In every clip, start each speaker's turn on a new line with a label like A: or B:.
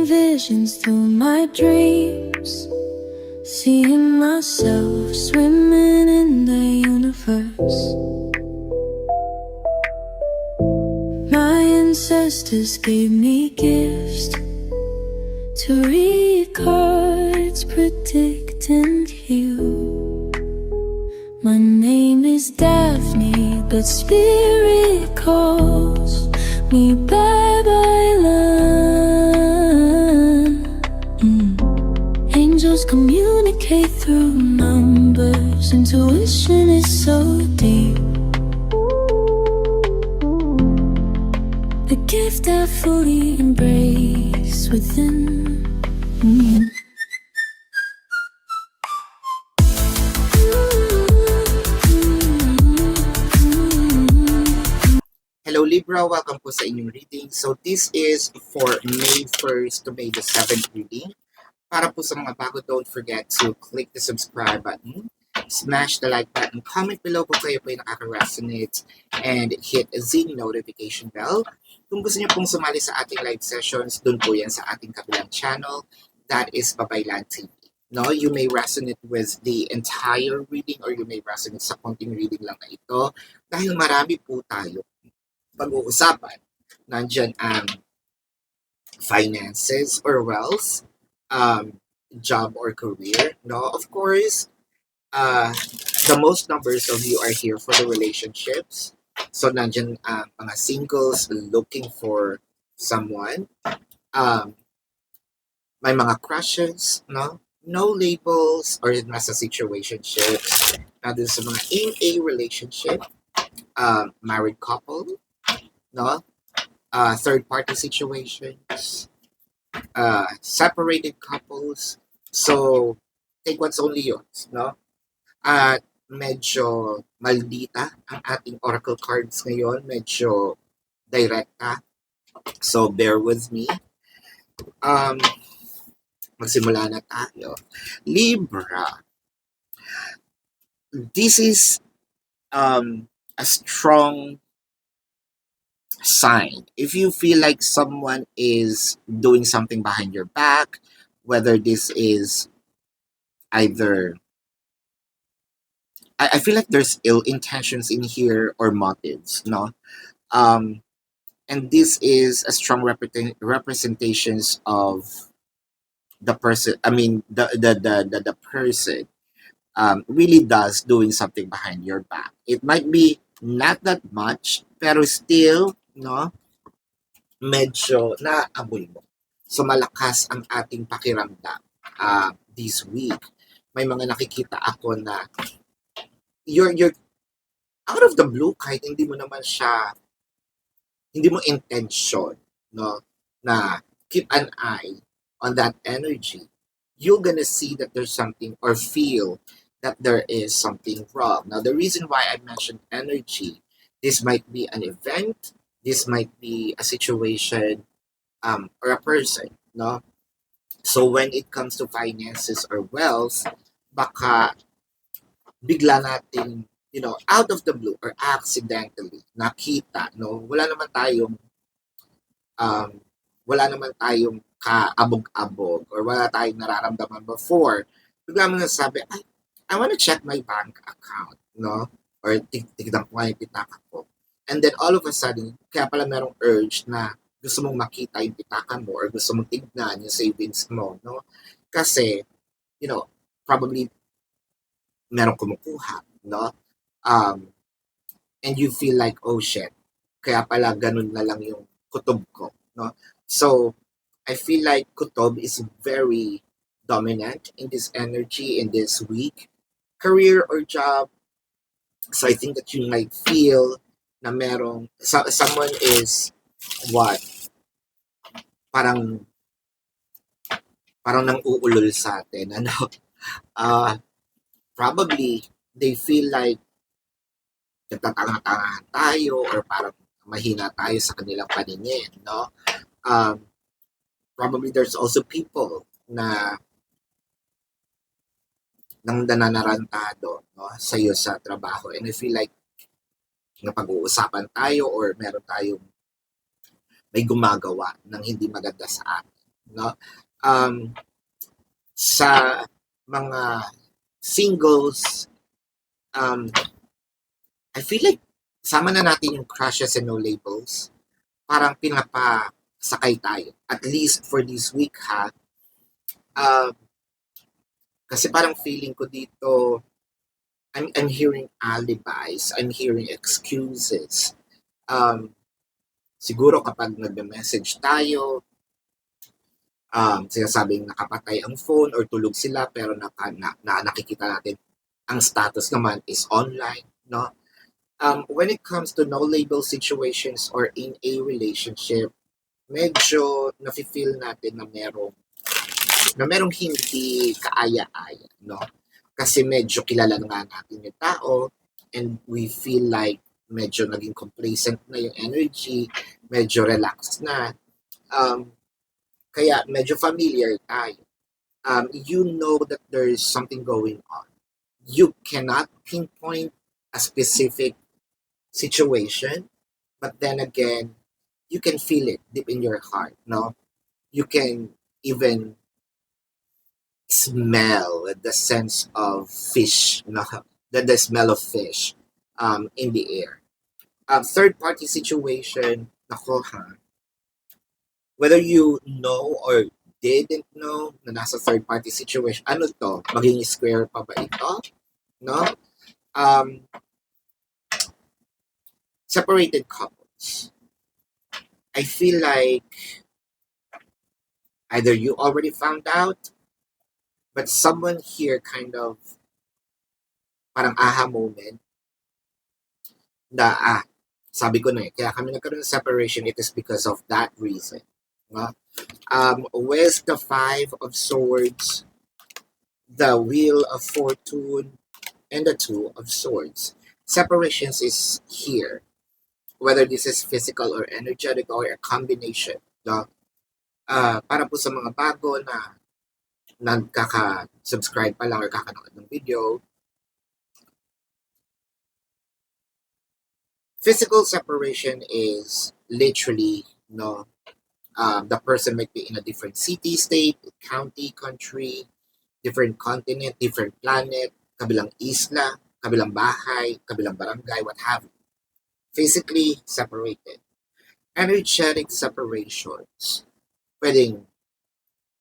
A: visions through my dreams, seeing myself swimming in the universe. My ancestors gave me gifts to read cards, predict and heal. My name is Daphne, but spirit calls me Babylon. Angels communicate through numbers. Intuition is so deep. The gift I fully embrace within.
B: Hello Libra, welcome po sa inyong reading. So this is for May 1st to May the 7th reading. Para po sa mga bago, don't forget to click the subscribe button, smash the like button, comment below kung kayo po yung nakaka-resonate, and hit the notification bell. Kung gusto niyo pong sumali sa ating live sessions, dun po yan sa ating kabilang channel, that is Babaylan TV. No, you may resonate with the entire reading or you may resonate sa konting reading lang na ito dahil marami po tayo pag-uusapan. Nandyan ang finances or wealth, job or career. No, of course, the most numbers of you are here for the relationships. So nandyan ang mga singles looking for someone. May mga crushes, no? No labels or nasa situationships. Nandun sa mga in a relationship, married couple, no? Third-party situations, separated couples. So, take what's only yours, no? At medyo maldita ang ating oracle cards ngayon. Medyo direkta. So, bear with me. Magsimula na tayo. Libra. This is a strong sign. If you feel like someone is doing something behind your back, whether this is either, I feel like there's ill intentions in here or motives, no? And this is a strong representations of the person. I mean, the person really does doing something behind your back. It might be not that much, pero still, no, medyo naaamoy mo. So malakas ang ating pakiramdam this week. May mga nakikita ako na you're out of the blue, kahit hindi mo intention, no, na keep an eye on that energy. You're gonna see that there's something or feel that there is something wrong. Now, the reason why I mentioned energy, this might be an event, this might be a situation, or a person, no? So when it comes to finances or wealth, baka bigla natin, out of the blue or accidentally nakita, no? Wala naman tayong kaabog-abog or wala tayong nararamdaman before. Bigla mo nasabi, I want to check my bank account, no? Or tignan ko nga yung pitaka ko. And then all of a sudden, kaya pala merong urge na gusto mong makita yung pitaka mo or gusto mong tignan yung savings mo, no? Kasi, probably merong kumukuha, no? And you feel like, oh shit, kaya pala ganun na lang yung kutob ko, no? So, I feel like kutob is very dominant in this energy in this week. Career or job. So I think that you might feel na merong someone is parang nang uulol sa atin, ano? Probably they feel like nagtatanga-tangahan tayo or parang mahina tayo sa kanilang paningin, no? Probably there's also people na nang nananarantado, no, sa iyo sa trabaho. And I feel like napag-uusapan tayo or meron tayong may gumagawa ng hindi maganda sa atin, no? Um, sa mga singles, um, I feel like sama na natin yung crushes and no labels. Parang pinapasakay tayo. At least for this week, ha? Um, kasi parang feeling ko dito, I'm hearing alibis, I'm hearing excuses. Siguro kapag nagme-message tayo, sinasabing nakapatay ang phone or tulog sila pero nakikita natin ang status naman is online, no? When it comes to no label situations or in a relationship, medyo nafe-feel natin na merong hindi kaaya-aya, no? Kasi medyo kilala na nga natin yung tao and we feel like medyo naging complacent na yung energy, medyo relaxed na. Kaya medyo familiar tayo. You know that there is something going on. You cannot pinpoint a specific situation, but then again, you can feel it deep in your heart, no? You can even smell the sense of fish, no? The smell of fish in the air. Third party situation, nako ha, whether you know or didn't know na nasa third party situation, ano to? Maging square pa ba ito? No? Separated couples. I feel like either you already found out, but someone here kind of parang aha moment na sabi ko na kaya kami nagkaroon ng separation, it is because of that reason. No? With the Five of Swords, the Wheel of Fortune, and the Two of Swords. Separations is here. Whether this is physical or energetic or a combination. No? Para po sa mga bago na nagkaka-subscribe pa lang or kakanood ng video, physical separation is literally, the person might be in a different city, state, county, country, different continent, different planet, kabilang isla, kabilang bahay, kabilang barangay, what have you. Physically separated. Energetic separations. Pwedeng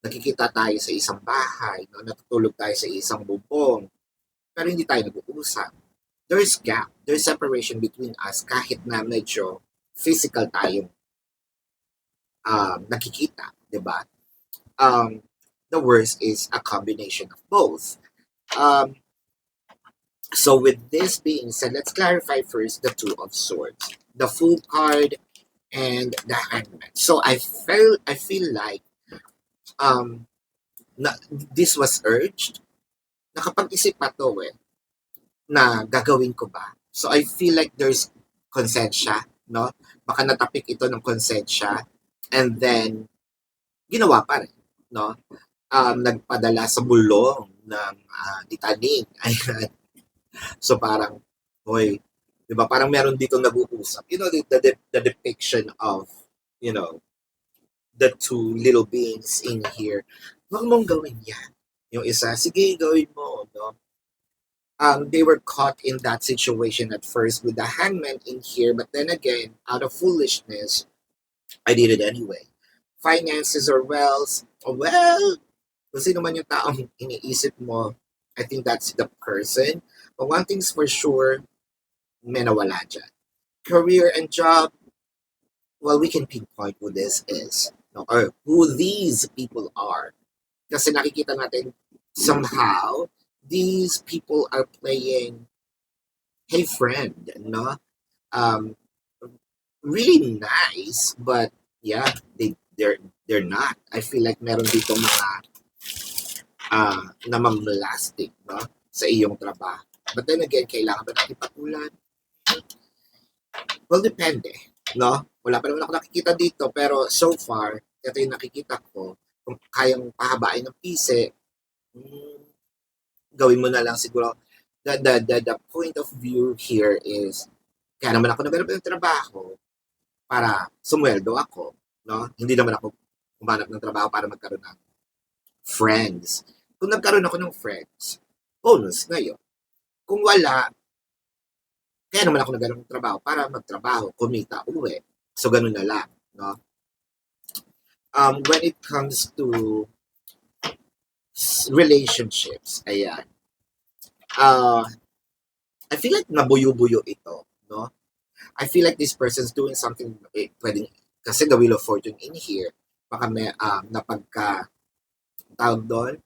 B: nakikita tayo sa isang bahay, no? Natutulog tayo sa isang bubong, pero hindi tayo nag-uusap. There's gap, there's separation between us kahit na medyo physical tayong nakikita, di ba? The worst is a combination of both. So with this being said, let's clarify first the Two of Swords, the Fool card, and the Hangman. So I feel like this was urged. Nakapag-isip pa to na gagawin ko ba. So I feel like there's konsensya, no? Baka natapik ito ng konsensya and then ginawa pa rin, no? Nagpadala sa bulong ng litaning. Ayan. So parang, hoy, di ba, parang meron dito nag-uusap. You know, the depiction of, the two little beings in here. Huwag mong gawin yan. Yung isa, sige, gawin mo. No? They were caught in that situation at first with the hangman in here, but then again, out of foolishness, I did it anyway. Finances or wealth, well, kung sino man yung taong iniisip mo, I think that's the person. But one thing's for sure, may nawala dyan. Career and job, well, we can pinpoint who this is, no? Or who these people are. Kasi nakikita natin, somehow, these people are playing, hey friend, no? Really nice, but yeah, they're not. I feel like meron dito mga namamlastic, no? Sa iyong trabaho. But then again, kailangan ba natin patulan? Well, depende, no? Wala pa naman ako nakikita dito, pero so far, ito yung nakikita ko, kung kayang pahabain ng pise, gawin mo na lang siguro. The point of view here is, kaya naman ako naghanap ng trabaho para sumweldo ako, no? Hindi naman ako humanap ng trabaho para magkaroon ng friends. Kung nagkaroon ako ng friends, bonus na yun. Kung wala, kaya naman ako nagkaroon ng trabaho para magtrabaho, kumita, uwi. So, ganun na lang. No? When it comes to relationships, ayan. I feel like nabuyo-buyo ito. No? I feel like this person's doing something, pwedeng, kasi the Wheel of Fortune in here, baka may napagka, tawag doon,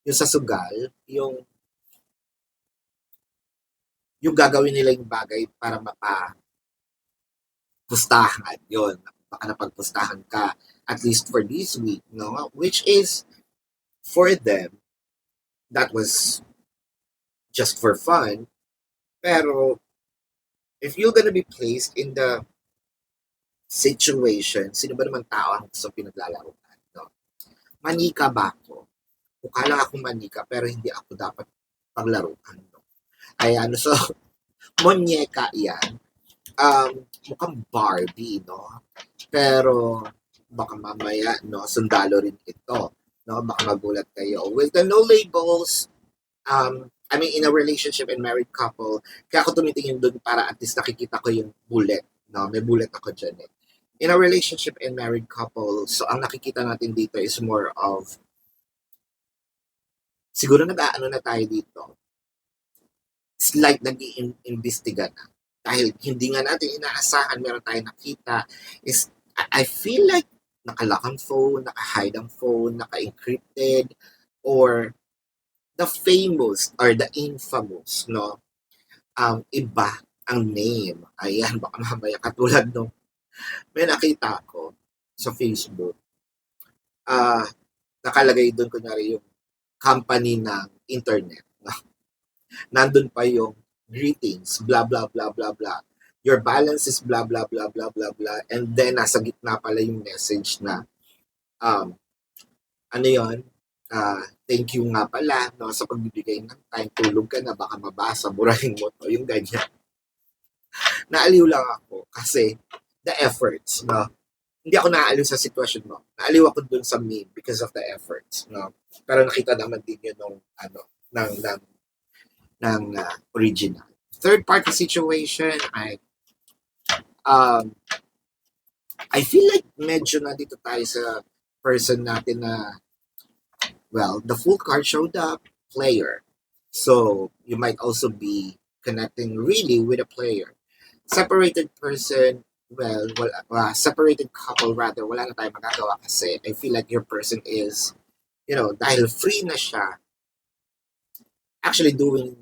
B: yung sa sugal, yung gagawin nila yung bagay para mapapustahan. Yun, baka napagpustahan ka, at least for this week, no? Which is, for them, that was just for fun. Pero, if you're gonna be placed in the situation, sino ba naman tao ang gusto pinaglalaruan, no? Manika ba ako? Mukha lang akong manika, pero hindi ako dapat paglaruan, no? Ayan, so, monyeka yan. Mukhang Barbie, no? Pero, baka mamaya, no, sundalo rin ito, no? Baka magulat kayo. With the no labels, I mean, in a relationship and married couple, kaya ako tumitingin doon para at least nakikita ko yung bullet, no? May bullet ako dyan, eh. In a relationship and married couple, so ang nakikita natin dito is more of, siguro nag-aano na tayo dito, slight nag-iimbestiga na. Dahil hindi nga natin inaasahan, meron tayong nakita, is, I feel like naka-lock ang phone, naka-hide ang phone, naka-encrypted, or the famous, or the infamous, no? Iba ang name. Ayan, baka mamaya katulad nung may nakita ko sa Facebook. Nakalagay doon, kunyari, yung company ng internet. No? Nandun pa yung greetings, blah, blah, blah, blah, blah. Your balance is blah, blah, blah, blah, blah, blah. And then, nasa gitna pala yung message na, ano yon thank you nga pala, no, sa pagbibigay ng time, tulog ka na, baka mabasa, burahin mo to, yung ganyan. Naaliw lang ako kasi the efforts, no. Hindi ako naaliw sa sitwasyon mo. Naaliw ako dun sa meme because of the efforts, no. Pero nakita naman din yun nung, ng original. Third party situation, I feel like medyo na dito tayo sa person natin na, well, the full card showed up, player. So, you might also be connecting really with a player. Separated person, well, separated couple rather, wala na tayo magagawa kasi I feel like your person is, dahil free na siya, actually doing,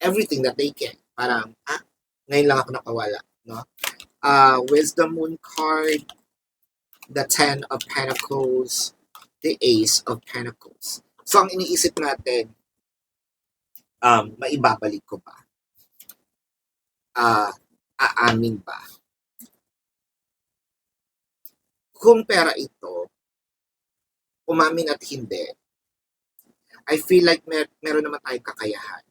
B: everything that they can. Parang, ngayon lang ako nakawala, no? Wisdom Moon card, the 10 of Pentacles, the Ace of Pentacles. So, ang iniisip natin, maibabalik ko ba? Aamin ba? Kung pera ito, umamin at hindi, I feel like meron naman tayong kakayahan.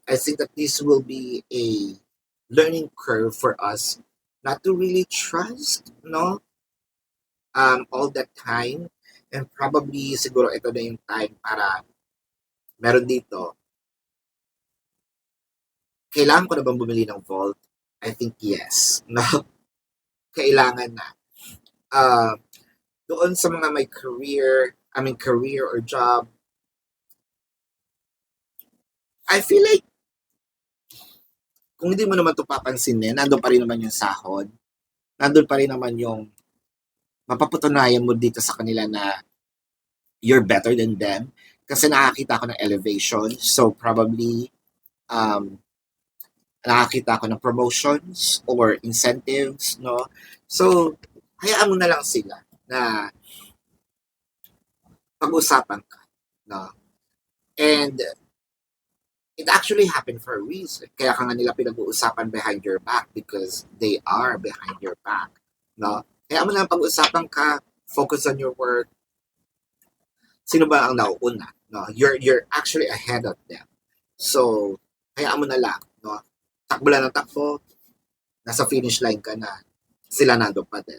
B: I think that this will be a learning curve for us not to really trust, no? All that time. And probably, siguro ito na yung time para meron dito. Kailangan ko na bang bumili ng vault? I think yes. No? Kailangan na. Doon sa mga may career or job, I feel like kung hindi mo naman ito papansinin, nandun pa rin naman yung sahod. Nandun pa rin naman yung mapapatunayan mo dito sa kanila na you're better than them. Kasi nakakita ko ng elevation. So, probably, nakakita ko ng promotions or incentives, no? So, hayaan mo na lang sila na pag-usapan ka, no? And, it actually happened for a reason. Kaya ka nga nila pinag-uusapan behind your back because they are behind your back, no? Kaya mo lang pag-usapan ka, focus on your work. Sino ba ang nauuna? No? You're actually ahead of them. So, hayaan mo na lang. No? Takbo lang ng takbo, nasa finish line ka na. Sila nandun pa din.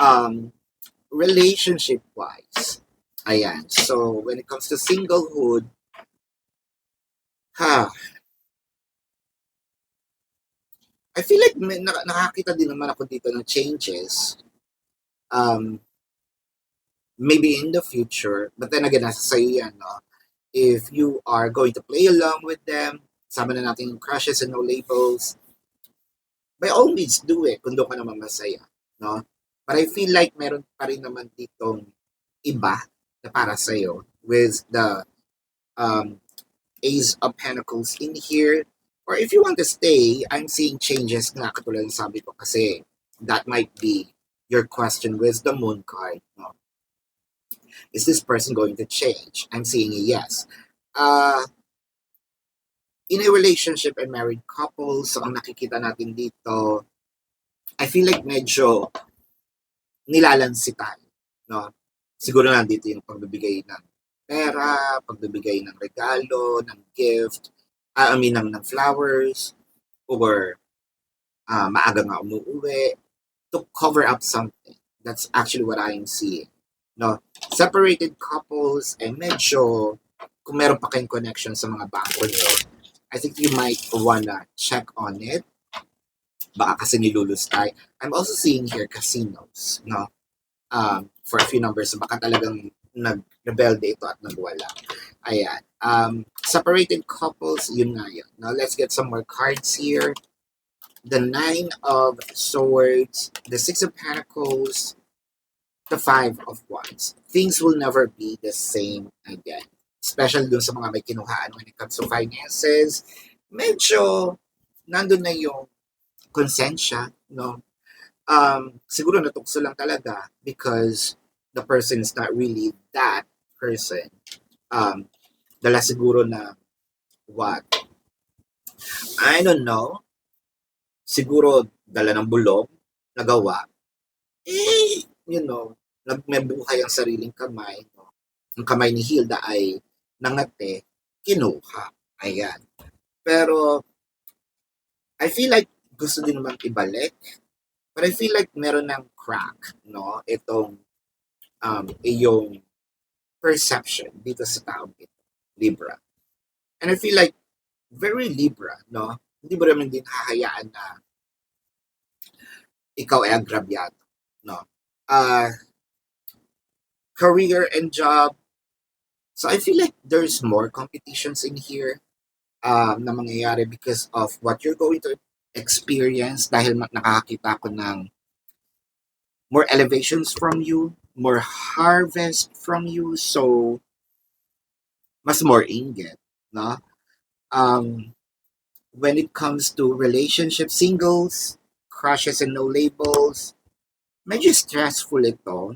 B: Um, relationship-wise, ayan. So, when it comes to singlehood, ha, I feel like nakakita din naman ako dito ng changes. Um, maybe in the future, but then again, nasa sa'yo yan, no? If you are going to play along with them, sama na natin yung crushes and no labels, by all means, do it kung doon ka naman masaya, no? But I feel like meron pa rin naman ditong iba na para sa'yo with the um, Ace of Pentacles in here. Or if you want to stay, I'm seeing changes na katulad ng sabi ko kasi that might be your question with the Moon card. No? Is this person going to change? I'm seeing a yes. In a relationship and married couple, so ang nakikita natin dito, I feel like medyo nilalansi tayo. No? Siguro nandito yung pagbibigay ng pera, pagbibigay ng regalo, ng gift, ng flowers, or maaga nga umuwi, to cover up something. That's actually what I'm seeing. No? Separated couples, medyo, kung meron pa kayong connection sa mga bangko nyo, I think you might wanna check on it. Baka kasi nilulustay. I'm also seeing here casinos, no? For a few numbers, baka talagang nag-rebelde ito at nagwala. Ayan. Separated couples, yun nga yun. Now, let's get some more cards here. The 9 of Swords, the 6 of Pentacles, the 5 of Wands. Things will never be the same again. Especially dun sa mga may kinuhaan when it comes to finances. Medyo, nandun na yung konsensya, no? Siguro natukso lang talaga because the person is not really that person. Dala siguro na what? I don't know. Siguro dala ng bulong, nagawa. Nagmebuhay ang sariling kamay. No? Ang kamay ni Hilda ay nangate, kinuha. Ayan. Pero, I feel like gusto din naman ibalik. But I feel like meron ng crack, no? Itong iyong perception dito sa taong ito, Libra. And I feel like very Libra, no? Hindi mo naman din hahayaan na ikaw ay agrabyado, no? Career and job. So I feel like there's more competitions in here na mangyayari because of what you're going to experience dahil nakakita ko ng more elevations from you, more harvest from you, so mas more inget, no? When it comes to relationship, singles, crushes and no labels, medyo stressful ito,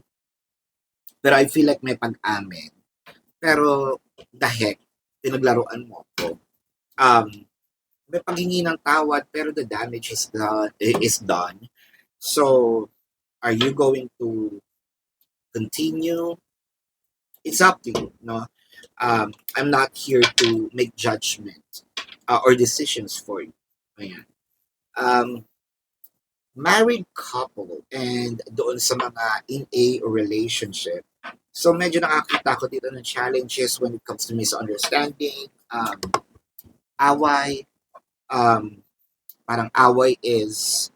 B: pero I feel like may pag-amin. Pero, the heck, pinaglaruan mo ko. May paghingi ng tawad, pero the damage is done. So, are you going to continue? It's up to you, no? I'm not here to make judgment or decisions for you. Ayan. Married couple and doon sa mga in a relationship. So, medyo nakakita ko dito ng challenges when it comes to misunderstanding, away, parang away is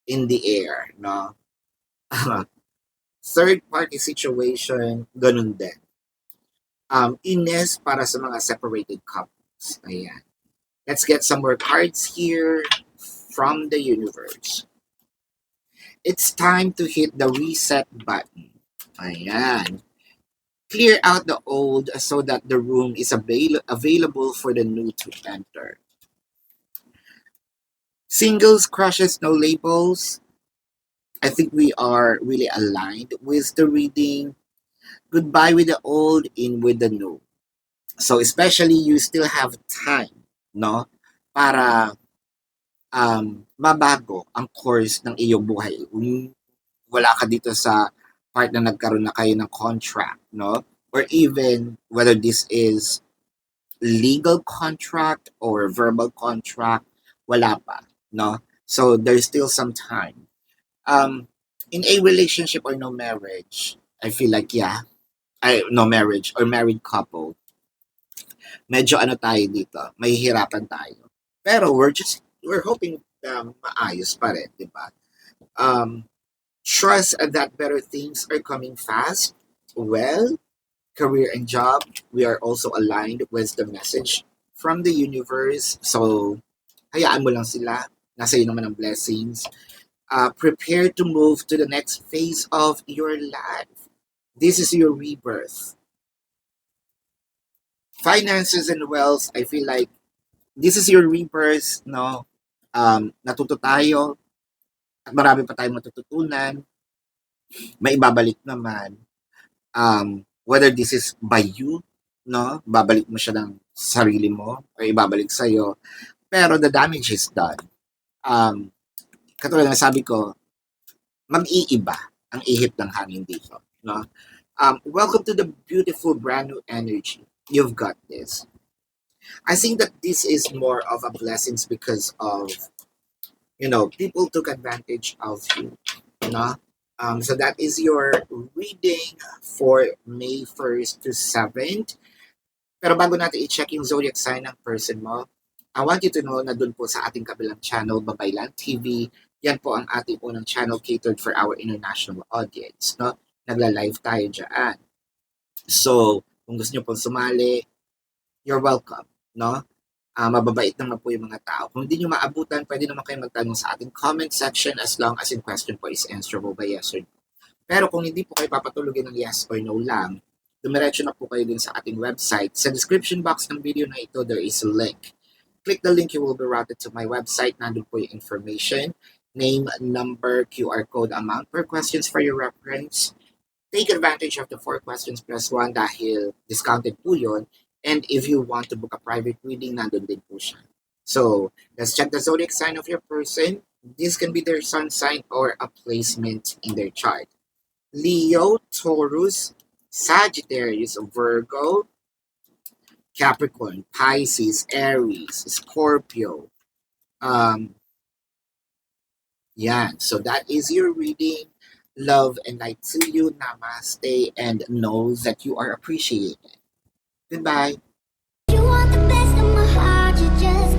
B: in the air, no? Third party situation, ganun din. Ines para sa mga separated couples. Ayan. Let's get some more cards here from the universe. It's time to hit the reset button. Ayan. Clear out the old so that the room is available for the new to enter. Singles, crushes, no labels. I think we are really aligned with the reading. Goodbye with the old, in with the new. So especially you still have time, no? Para mabago ang course ng iyong buhay. Wala ka dito sa part na nagkaroon na kayo ng contract, no? Or even whether this is legal contract or verbal contract, wala pa, no? So there's still some time. In a relationship or no marriage, I feel like, yeah, no marriage or married couple, medyo ano tayo dito, mahihirapan tayo. Pero we're hoping maayos pa rin, di ba? Um, Trust that better things are coming fast. Well, career and job, we are also aligned with the message from the universe. So, hayaan mo lang sila. Nasa iyo naman ang blessings. Prepare to move to the next phase of your life. This is your rebirth. Finances and wealth, I feel like this is your rebirth, no? Natuto tayo at marami pa tayong matututunan. May ibabalik naman. Whether this is by you, no? Babalik mo siya ng sarili mo o ibabalik sa'yo. Pero the damage is done. Katulad ng sabi ko, mag-iiba ang ihip ng hangin dito. No? Welcome to the beautiful brand new energy. You've got this. I think that this is more of a blessings because of, people took advantage of you. No? So that is your reading for May 1st to 7th. Pero bago natin i-check yung zodiac sign ng person mo, I want you to know na dun po sa ating kabilang channel, Babaylan TV, yan po ang ating unang channel catered for our international audience. No? Nagla-live tayo dyan. So, kung gusto nyo pong sumali, you're welcome. No? Mababait naman po yung mga tao. Kung hindi nyo maabutan, pwede naman kayo magtanong sa ating comment section as long as yung question po is answerable by yes or no. Pero kung hindi po kayo papatulogin ng yes or no lang, dumiretso na po kayo din sa ating website. Sa description box ng video na ito, there is a link. Click the link, you will be routed to my website. Nandun po yung information, name, number, QR code, amount per questions for your reference. Take advantage of the 4 questions plus 1 dahil discounted po yun. And if you want to book a private reading, nandun din po siya. So, let's check the zodiac sign of your person. This can be their sun sign or a placement in their chart. Leo, Taurus, Sagittarius, Virgo, Capricorn, Pisces, Aries, Scorpio. So that is your reading. Love and light to you. Namaste, and know that you are appreciated. Goodbye.
A: You want the best of my heart, you just